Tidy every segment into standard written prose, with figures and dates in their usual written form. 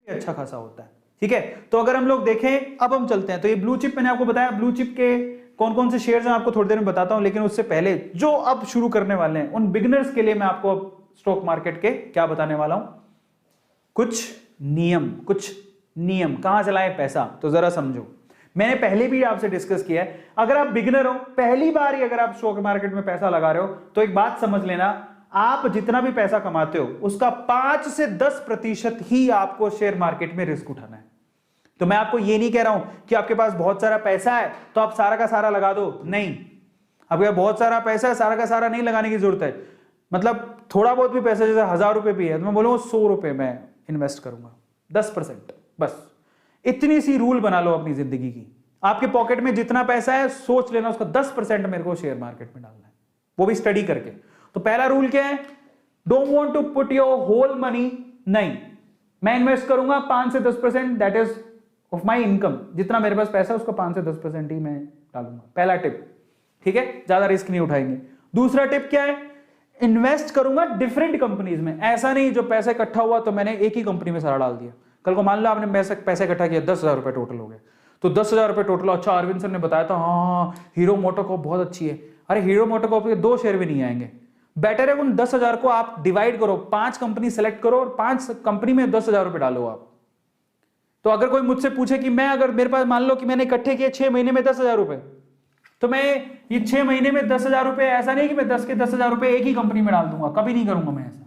अच्छा खासा होता है। ठीक है, तो अगर हम लोग देखें, अब हम चलते हैं, तो ये ब्लू चिप मैंने आपको बताया, ब्लू चिप के कौन कौन से शेयर्स हैं आपको थोड़ी देर में बताता हूं, लेकिन उससे पहले जो अब शुरू करने वाले हैं उन बिगिनर्स के लिए मैं आपको अब स्टॉक मार्केट के क्या बताने वाला हूं, कुछ नियम कहां से लाएं पैसा, तो जरा समझो। मैंने पहले भी आपसे डिस्कस किया है, अगर आप बिगिनर हो, पहली बार ही अगर आप स्टॉक मार्केट में पैसा लगा रहे हो, तो एक बात समझ लेना, आप जितना भी पैसा कमाते हो उसका 5 से 10% ही आपको शेयर मार्केट में रिस्क उठाना है। तो मैं आपको ये नहीं कह रहा हूं कि आपके पास बहुत सारा पैसा है तो आप सारा का सारा लगा दो, नहीं, आपके पास बहुत सारा पैसा है, सारा का सारा नहीं लगाने की जरूरत है। मतलब थोड़ा बहुत भी पैसा, जैसे 1000 रुपए भी है तो मैं बोलूंगा 100 रुपए मैं इन्वेस्ट करूंगा, 10%, बस इतनी सी रूल बना लो अपनी जिंदगी की। आपके पॉकेट में जितना पैसा है सोच लेना उसका 10% मेरे को शेयर मार्केट में डालना है, वो भी स्टडी करके। तो पहला रूल क्या है, don't want to put your whole money, नहीं, मैं इन्वेस्ट करूंगा 5 से 10%, that is of my income, जितना मेरे पास पैसा है उसका 5 से 10% ही मैं डालूंगा, पहला टिप। ठीक है, ज्यादा रिस्क नहीं उठाएंगे। दूसरा टिप क्या है, इन्वेस्ट करूंगा डिफरेंट कंपनीज में, ऐसा नहीं जो पैसा इकट्ठा हुआ तो मैंने एक ही कंपनी में सारा डाल दिया। कल को मान लो आपने पैसा इकट्ठा किया, 10,000 रुपए टोटल हो गए, तो 10,000 रुपए टोटल, अच्छा अरविंद सर ने बताया था हाँ हीरो मोटोकॉर्प बहुत अच्छी है, अरे हीरो मोटोकॉर्प के 2 शेयर भी नहीं आएंगे। बेटर है उन 10,000 को आप डिवाइड करो, 5 कंपनी सेलेक्ट करो और 5 कंपनी में 10,000 रुपए डालो आप। तो अगर कोई मुझसे पूछे कि मैं, अगर मेरे पास मान लो कि मैंने इकट्ठे किए 6 महीने में 10,000 रुपए, तो मैं ये 6 महीने में 10,000 रुपए, ऐसा नहीं कि मैं 10 के 10,000 रुपए एक ही कंपनी में डाल दूंगा, कभी नहीं करूंगा मैं ऐसा।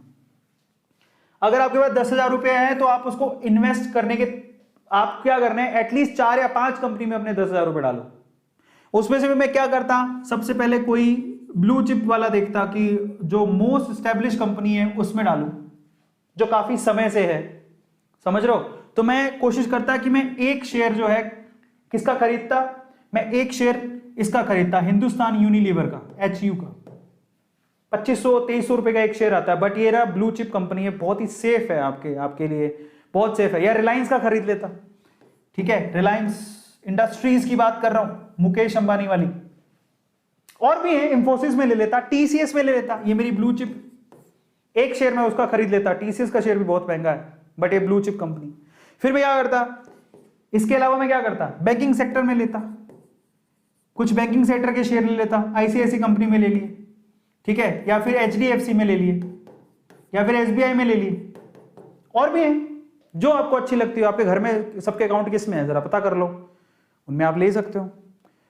अगर आपके पास 10,000 रुपए है तो आप उसको इन्वेस्ट करने के, आप क्या करना है, एटलीस्ट 4 या 5 कंपनी में अपने 10,000 रुपए डालो। उसमें से भी मैं क्या करता, सबसे पहले कोई ब्लू चिप वाला देखता कि जो मोस्ट स्टैब्लिश कंपनी है उसमें डालूं, जो काफी समय से है, समझ रहे हो। तो मैं कोशिश करता कि मैं एक शेयर जो है किसका खरीदता, मैं एक शेयर इसका खरीदता, हिंदुस्तान यूनिलीवर का, HU का, 2500-2300 रुपए का एक शेयर आता है, बट ये रहा ब्लू चिप कंपनी है, बहुत ही सेफ है आपके लिए, बहुत सेफ है। या रिलायंस का खरीद लेता, ठीक है, रिलायंस इंडस्ट्रीज की बात कर रहा हूं, मुकेश अंबानी वाली, और भी है, इंफोसिस में ले लेता, TCS में ले लेता, ये मेरी ब्लू चिप, एक शेयर में उसका खरीद लेता। TCS का शेयर भी बहुत महंगा है बट ये ब्लू चिप कंपनी। फिर मैं क्या करता, इसके अलावा मैं क्या करता, बैंकिंग सेक्टर में लेता, कुछ बैंकिंग सेक्टर के शेयर ले लेता, ICICI कंपनी में ले लिए, ठीक है, या फिर HDFC में ले लिए, या फिर SBI में ले लिए, और भी है जो आपको अच्छी लगती हो। आपके घर में सबके अकाउंट किस में है जरा पता कर लो, उनमें आप ले सकते हो।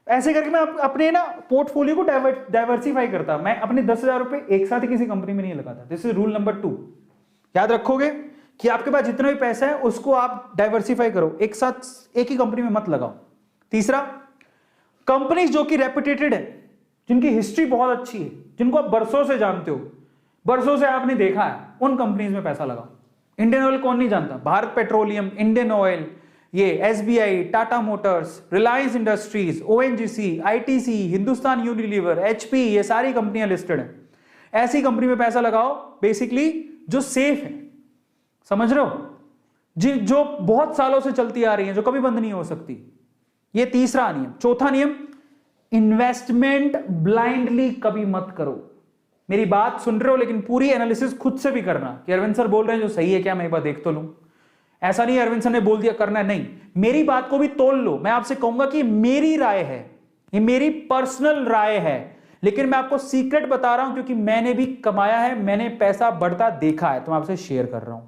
ऐसे करके मैं अपने ना पोर्टफोलियो को डाइवर्सिफाई करता, मैं अपने 10,000 रुपए एक साथ ही किसी कंपनी में नहीं लगाता। दिस इज रूल नंबर 2, याद रखोगे कि आपके पास जितना भी पैसा है उसको आप डाइवर्सिफाई करो, एक साथ एक ही कंपनी में मत लगाओ। तीसरा, कंपनीज जो कि रेपुटेटेड है, जिनकी हिस्ट्री बहुत अच्छी है, जिनको आप बरसों से जानते हो, बरसों से आपने देखा है, उन कंपनीज में पैसा लगाओ। इंडियन ऑयल कौन नहीं जानता, भारत पेट्रोलियम, इंडियन ऑयल, ये SBI, Tata Motors, Reliance industries, ONGC, ITC, Hindustan Unilever, HP, ये सारी कंपनियां लिस्टेड हैं। ऐसी कंपनी में पैसा लगाओ बेसिकली जो सेफ है, समझ रहे हो, जो बहुत सालों से चलती आ रही है, जो कभी बंद नहीं हो सकती। ये तीसरा नियम। चौथा नियम, इन्वेस्टमेंट ब्लाइंडली कभी मत करो। मेरी बात सुन रहे हो लेकिन पूरी एनालिसिस खुद से भी करना कि अरविंद सर बोल रहे हैं जो सही है क्या, मैं एक बार देख तो लूं। ऐसा नहीं अरविंद सर ने बोल दिया करना है, नहीं, मेरी बात को भी तोल लो। मैं आपसे कहूंगा कि मेरी राय है, ये मेरी पर्सनल राय है, लेकिन मैं आपको सीक्रेट बता रहा हूं क्योंकि मैंने भी कमाया है, मैंने पैसा बढ़ता देखा है, तो मैं आपसे शेयर कर रहा हूं।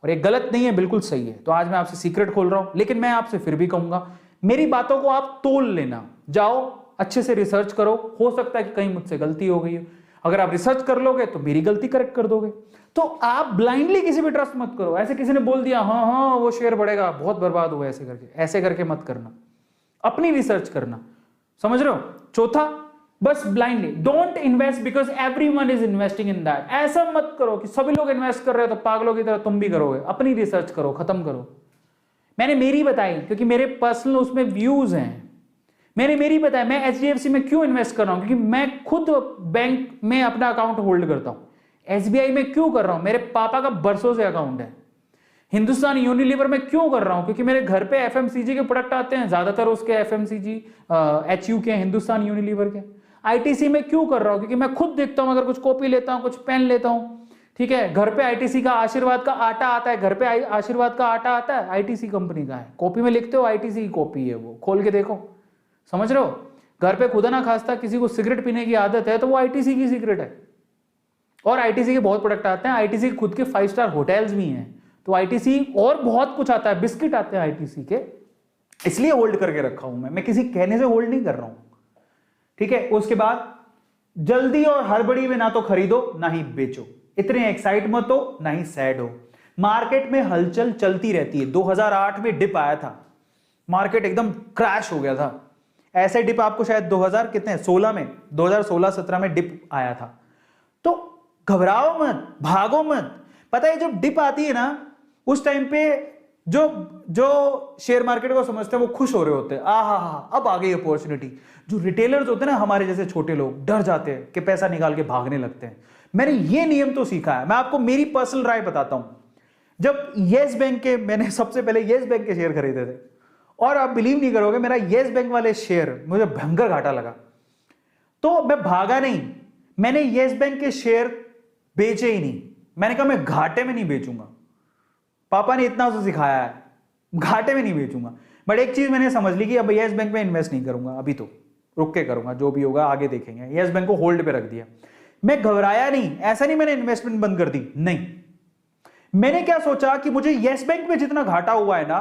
और ये गलत नहीं है, बिल्कुल सही है। तो आज मैं आपसे सीक्रेट खोल रहा हूं, लेकिन मैं आपसे फिर भी कहूंगा मेरी बातों को आप तोल लेना, जाओ अच्छे से रिसर्च करो, हो सकता है कि कहीं मुझसे गलती हो गई हो। अगर आप रिसर्च कर लोगे तो मेरी गलती करेक्ट कर दोगे। तो आप ब्लाइंडली किसी भी ट्रस्ट मत करो, ऐसे किसी ने बोल दिया हाँ वो शेयर बढ़ेगा बहुत बर्बाद हुआ, ऐसे करके मत करना, अपनी रिसर्च करना, समझ रहे हो। चौथा, बस blindly don't invest because everyone is investing in that. ऐसा मत करो कि सभी लोग इन्वेस्ट कर रहे हो तो पागलों की तरह तुम भी करोगे। अपनी रिसर्च करो, खत्म करो। मैंने मेरी बताई क्योंकि मेरे पर्सनल उसमें व्यूज हैं, मैंने मेरी बताया। मैं HDFC में क्यों इन्वेस्ट कर रहा हूं, क्योंकि मैं खुद बैंक में अपना अकाउंट होल्ड करता हूं। SBI में क्यों कर रहा हूं, मेरे पापा का बरसों से अकाउंट है। हिंदुस्तान यूनिलीवर में क्यों कर रहा हूं, क्योंकि मेरे घर पे FMCG के प्रोडक्ट आते हैं, ज्यादातर उसके FMCG HU के, हिंदुस्तान यूनिलीवर के। ITC में क्यों कर रहा हूं, क्योंकि मैं खुद देखता हूं, अगर कुछ कॉपी लेता हूं, कुछ पेन लेता हूं, ठीक है, घर पे आईटीसी का आशीर्वाद का आटा आता है, घर पे आशीर्वाद का आटा आता है, आईटीसी कंपनी का है, कॉपी में लिखते हो आईटीसी की कॉपी है, वो खोल के देखो, समझ रहे हो। घर पे खुदा ना खास्ता किसी को सिगरेट पीने की आदत है तो वो आईटीसी की सिगरेट है। और आईटीसी के बहुत प्रोडक्ट आते हैं, आईटीसी के खुद के 5 स्टार होटल्स भी हैं, तो आईटीसी और बहुत कुछ आता है, बिस्किट आते हैं आईटीसी के, इसलिए होल्ड करके रखा हूं मैं किसी कहने से होल्ड नहीं कर रहा हूं। ठीक है, उसके बाद जल्दी और हड़बड़ी में ना तो खरीदो ना ही बेचो, इतने एक्साइट मत हो ना ही सैड हो। मार्केट में हलचल चलती रहती है। 2008 में डिप आया था, मार्केट एकदम क्रैश हो गया था। ऐसे डिप आपको शायद 2000 कितने 16 में 2016-17 में डिप आया था। तो घबराओ मत, भागो मत। पता है जब डिप आती है ना उस टाइम पे जो शेयर मार्केट को समझते हैं वो खुश हो रहे होते हैं, आहा हा अब आ गई अपॉर्चुनिटी। जो रिटेलर्स होते हैं ना हमारे जैसे छोटे लोग डर जाते हैं कि पैसा निकाल के भागने लगते हैं। मैंने ये नियम तो सीखा है, मैं आपको मेरी पर्सनल राय बताता हूं। जब येस बैंक के मैंने सबसे पहले येस बैंक के शेयर खरीदे थे और आप बिलीव नहीं करोगे मेरा येस बैंक वाले शेयर मुझे भयंकर घाटा लगा, तो मैं भागा नहीं, मैंने येस बैंक के शेयर बेचे ही नहीं। मैंने कहा मैं घाटे में नहीं बेचूंगा, पापा ने इतना तो सिखाया है, घाटे में नहीं बेचूंगा। बट एक चीज मैंने समझ ली कि अब येस बैंक में इन्वेस्ट नहीं करूंगा, अभी तो रुक के करूंगा, जो भी होगा आगे देखेंगे। येस बैंक को होल्ड पे रख दिया। मैं घबराया नहीं, ऐसा नहीं मैंने इन्वेस्टमेंट बंद कर दी, नहीं। मैंने क्या सोचा कि मुझे येस बैंक में जितना घाटा हुआ है ना,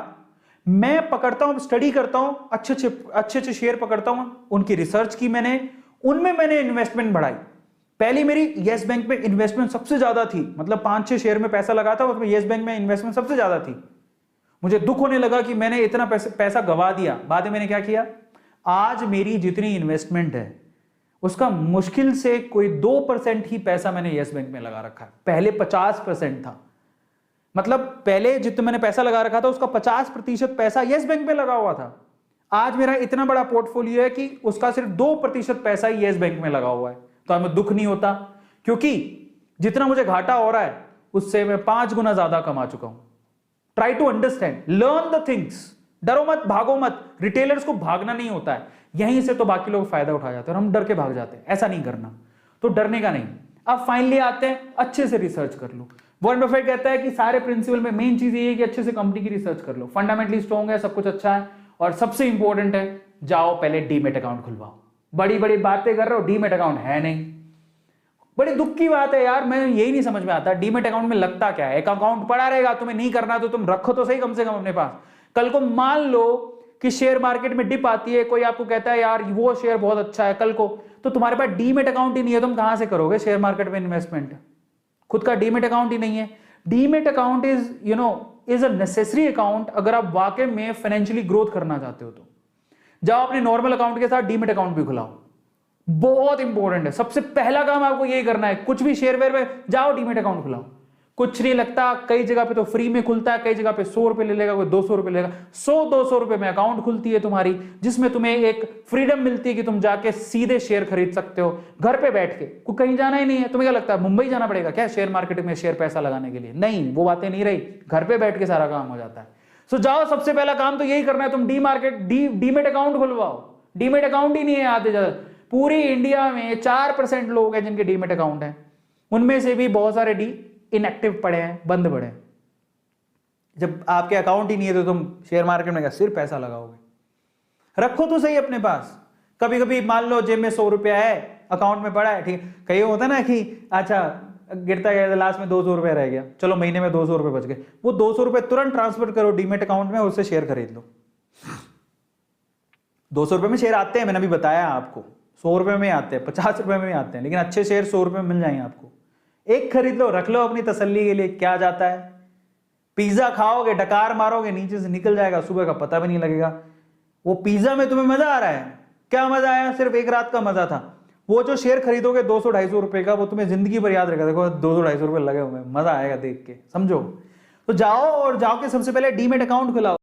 मैं पकड़ता हूं, स्टडी करता हूं, अच्छे शेयर पकड़ता हूं, उनकी रिसर्च की मैंने, उनमें मैंने इन्वेस्टमेंट बढ़ाई। पहली मेरी येस बैंक में इन्वेस्टमेंट सबसे ज्यादा थी, मतलब 5-6 शेयर में पैसा लगा था, उसमें येस बैंक में इन्वेस्टमेंट सबसे ज्यादा थी। मुझे दुख होने लगा कि मैंने इतना पैसा गवा दिया। बाद में मैंने क्या किया, आज मेरी जितनी इन्वेस्टमेंट है उसका मुश्किल से कोई 2% ही पैसा मैंने येस बैंक में लगा रखा है। पहले 50% था, मतलब पहले जितना मैंने पैसा लगा रखा था उसका 50% पैसा येस बैंक में लगा हुआ था। आज मेरा इतना बड़ा पोर्टफोलियो है कि उसका सिर्फ 2% पैसा ही येस बैंक में लगा हुआ है। तो हमें दुख नहीं होता, क्योंकि जितना मुझे घाटा हो रहा है उससे मैं 5 गुना ज्यादा कमा चुका हूं। Try to understand, learn the things, डरो मत, भागो मत। रिटेलर्स को भागना नहीं होता है, यहीं से तो बाकी लोग फायदा उठा जाते हैं और हम डर के भाग जाते हैं। ऐसा नहीं करना, तो डरने का नहीं। अब फाइनली आते हैं, अच्छे से रिसर्च कर लो। वॉरेन बफेट कहता है कि सारे प्रिंसिपल में मेन चीज ये है कि अच्छे से कंपनी की रिसर्च कर लो, फंडामेंटली स्ट्रॉन्ग है, सब कुछ अच्छा है, और सबसे इंपॉर्टेंट है जाओ पहले डीमेट अकाउंट खुलवाओ। बड़ी बड़ी बातें कर रहे हो, डीमेट अकाउंट है नहीं। बड़ी दुख की बात है यार, मैं यही नहीं समझ में आता डीमेट अकाउंट में लगता क्या है। एक अकाउंट पड़ा रहेगा, तुम्हें नहीं करना तो तुम रखो तो सही कम से कम अपने पास। कल को मान लो कि शेयर मार्केट में डिप आती है, कोई आपको कहता है यार वो शेयर बहुत अच्छा है, कल को तो तुम्हारे पास डीमेट अकाउंट ही नहीं है, तुम कहां से करोगे शेयर मार्केट में इन्वेस्टमेंट। खुद का डीमेट अकाउंट ही नहीं है। Demat account is a necessary account अगर आप वाकई में फाइनेंशियली ग्रोथ करना चाहते हो। तो जाओ अपने नॉर्मल अकाउंट के साथ डीमेट अकाउंट भी खुलाओ, बहुत इंपॉर्टेंट है। सबसे पहला काम आपको यही करना है, कुछ भी शेयर वेयर में जाओ डीमेट अकाउंट खुलाओ। कुछ नहीं लगता, कई जगह पे तो फ्री में खुलता है, कई जगह पे 100 रुपए ले लेगा, कोई 200 रुपए लेगा। 100-200 रुपए में अकाउंट खुलती है तुम्हारी, जिसमें तुम्हें एक फ्रीडम मिलती है कि तुम जाके सीधे शेयर खरीद सकते हो घर पे बैठ के, कोई कहीं जाना ही नहीं है। तुम्हें क्या लगता है मुंबई जाना पड़ेगा क्या शेयर मार्केट में शेयर पैसा लगाने के लिए? नहीं, वो बातें नहीं रही, घर पे बैठ के सारा काम हो जाता है। सो जाओ, सबसे पहला काम तो यही करना है, तुम डीमेट अकाउंट खुलवाओ। डीमेट अकाउंट ही नहीं है आधे ज्यादा, पूरी इंडिया में 4% लोग हैं जिनके डीमेट अकाउंट है, उनमें से भी बहुत सारे इनएक्टिव पड़े हैं, बंद पड़े हैं। जब आपके अकाउंट ही नहीं है तो तुम शेयर मार्केट में सिर्फ पैसा लगाओगे? रखो तो सही अपने पास। कभी कभी मान लो जेब में 100 रुपया है, अकाउंट में पड़ा है, ठीक है, कहीं होता है ना कि अच्छा गिरता गया लास्ट में 200 रुपया रह गया, चलो महीने में 200 रुपये बच गए, वो 200 रुपये तुरंत ट्रांसफर करो डीमेट अकाउंट में, उससे शेयर खरीद लो। 200 रुपये में शेयर आते हैं, मैंने अभी बताया आपको, 100 रुपये में आते हैं, 50 रुपये में आते हैं, लेकिन अच्छे शेयर 100 रुपये में मिल जाएंगे आपको। एक खरीद लो, रख लो अपनी तसल्ली के लिए, क्या जाता है। पिज्जा खाओगे, डकार मारोगे, नीचे से निकल जाएगा, सुबह का पता भी नहीं लगेगा। वो पिज्जा में तुम्हें मजा आ रहा है, क्या मजा आया? सिर्फ एक रात का मजा था। वो जो शेयर खरीदोगे 200-250 रुपए का, वो तुम्हें जिंदगी भर याद रहेगा। देखो 200-250 रुपए लगे हुए, मजा आएगा देख के, समझो। तो जाओ और जाओ के सबसे पहले डीमेट अकाउंट खुलाओ।